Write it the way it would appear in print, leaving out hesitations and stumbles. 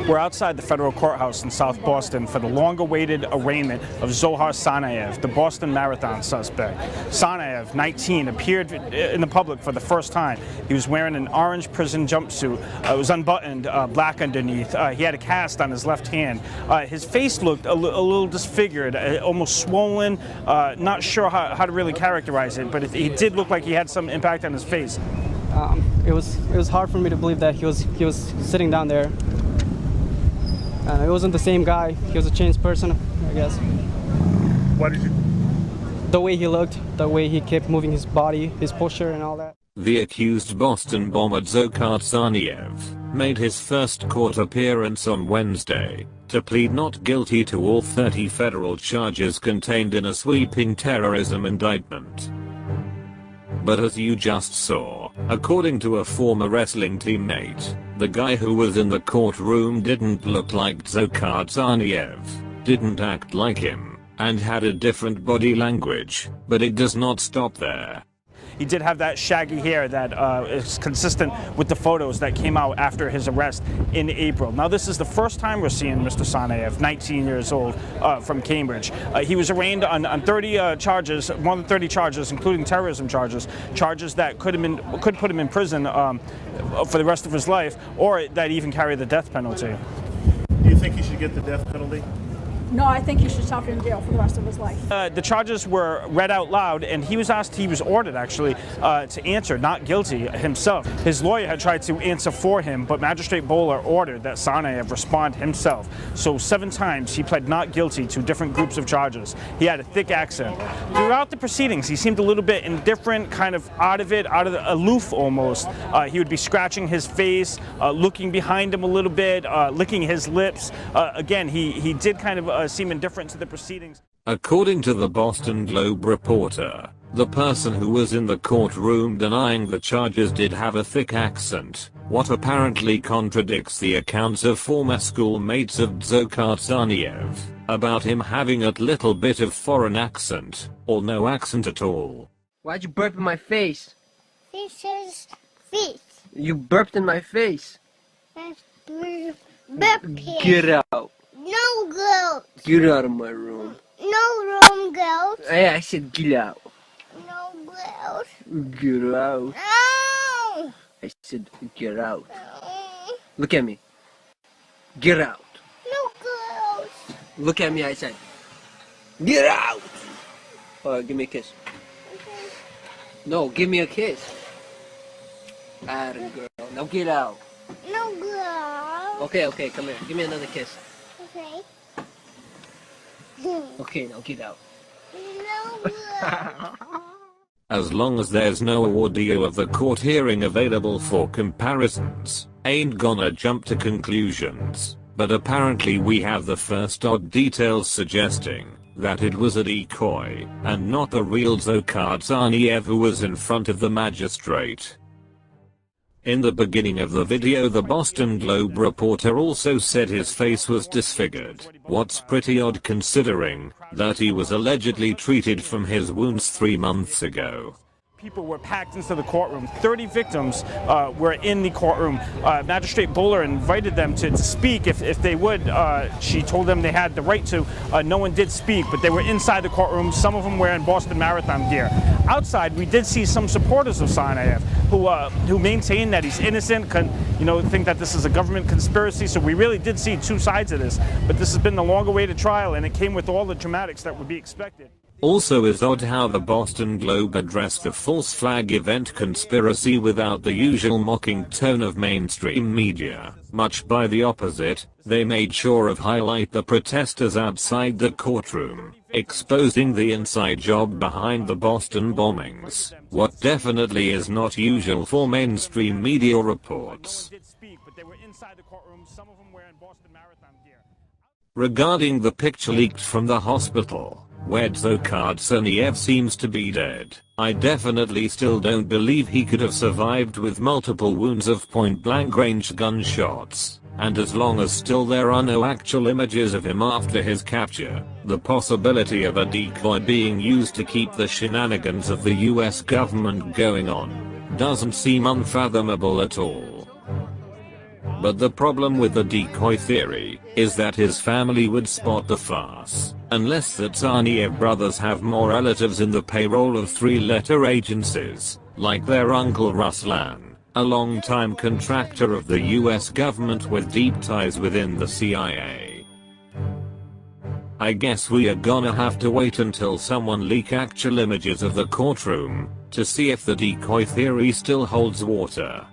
We're outside the federal courthouse in South Boston for the long-awaited arraignment of Dzhokhar Tsarnaev, the Boston Marathon suspect. Tsarnaev, 19, appeared in the public for the first time. He was wearing an orange prison jumpsuit. It was unbuttoned, black underneath. He had a cast on his left hand. His face looked a little disfigured, almost swollen. Not sure how to really characterize it, but it did look like he had some impact on his face. It was hard for me to believe that he was sitting down there. It wasn't the same guy. He was a changed person, I guess. Why did you? The way he looked, the way he kept moving his body, his posture and all that. The accused Boston bomber Dzhokhar Tsarnaev made his first court appearance on Wednesday to plead not guilty to all 30 federal charges contained in a sweeping terrorism indictment. But as you just saw, according to a former wrestling teammate, the guy who was in the courtroom didn't look like Dzhokhar Tsarnaev, didn't act like him, and had a different body language, but it does not stop there. He did have that shaggy hair that is consistent with the photos that came out after his arrest in April. Now, this is the first time we're seeing Mr. Tsarnaev, 19 years old, from Cambridge. He was arraigned on 30 charges, more than 30 charges, including terrorism charges that could put him in prison for the rest of his life, or that even carry the death penalty. Do you think he should get the death penalty? No, I think he should suffer in jail for the rest of his life. The charges were read out loud, and he was ordered actually, to answer not guilty himself. His lawyer had tried to answer for him, but Magistrate Bowler ordered that Tsarnaev respond himself. So 7 times he pled not guilty to different groups of charges. He had a thick accent. Throughout the proceedings, he seemed a little bit indifferent, kind of aloof almost. He would be scratching his face, looking behind him a little bit, licking his lips. Again, he did kind of seem indifferent to the proceedings. According to the Boston Globe reporter, the person who was in the courtroom denying the charges did have a thick accent, what apparently contradicts the accounts of former schoolmates of Dzhokhar Tsarnaev about him having a little bit of foreign accent, or no accent at all. Why'd you burp in my face? This is feet. You burped in my face. Burp here. Get out. No goat. Get out of my room. No room goat. Hey, I said get out. No goat. Get out. No. I said get out. No. Look at me. Get out. No goat. Look at me, I said. Get out. Alright, give me a kiss. Okay. No, give me a kiss. Atta girl. Now get out. No goat. Okay, come here. Give me another kiss. Okay. Okay, now get out. No goat. As long as there's no audio of the court hearing available for comparisons, ain't gonna jump to conclusions, but apparently we have the first odd details suggesting that it was a decoy, and not the real Dzhokhar Tsarnaev who was in front of the magistrate. In the beginning of the video, the Boston Globe reporter also said his face was disfigured, what's pretty odd considering that he was allegedly treated from his wounds 3 months ago. People were packed into the courtroom. 30 victims were in the courtroom. Magistrate Bowler invited them to speak if they would. She told them they had the right to. No one did speak, but they were inside the courtroom, some of them wearing Boston Marathon gear. Outside, we did see some supporters of Tsarnaev who maintain that he's innocent, think that this is a government conspiracy. So we really did see 2 sides of this. But this has been the long-awaited trial, and it came with all the dramatics that would be expected. Also is odd how the Boston Globe addressed the false flag event conspiracy without the usual mocking tone of mainstream media. Much by the opposite, they made sure of highlight the protesters outside the courtroom, exposing the inside job behind the Boston bombings, what definitely is not usual for mainstream media reports. Regarding the picture leaked from the hospital, where Dzhokhar Tsarnaev seems to be dead, I definitely still don't believe he could have survived with multiple wounds of point-blank range gunshots, and as long as still there are no actual images of him after his capture, the possibility of a decoy being used to keep the shenanigans of the US government going on doesn't seem unfathomable at all. But the problem with the decoy theory is that his family would spot the farce, unless the Tsarnaev brothers have more relatives in the payroll of three-letter agencies, like their uncle Ruslan, a long-time contractor of the US government with deep ties within the CIA. I guess we are gonna have to wait until someone leak actual images of the courtroom to see if the decoy theory still holds water.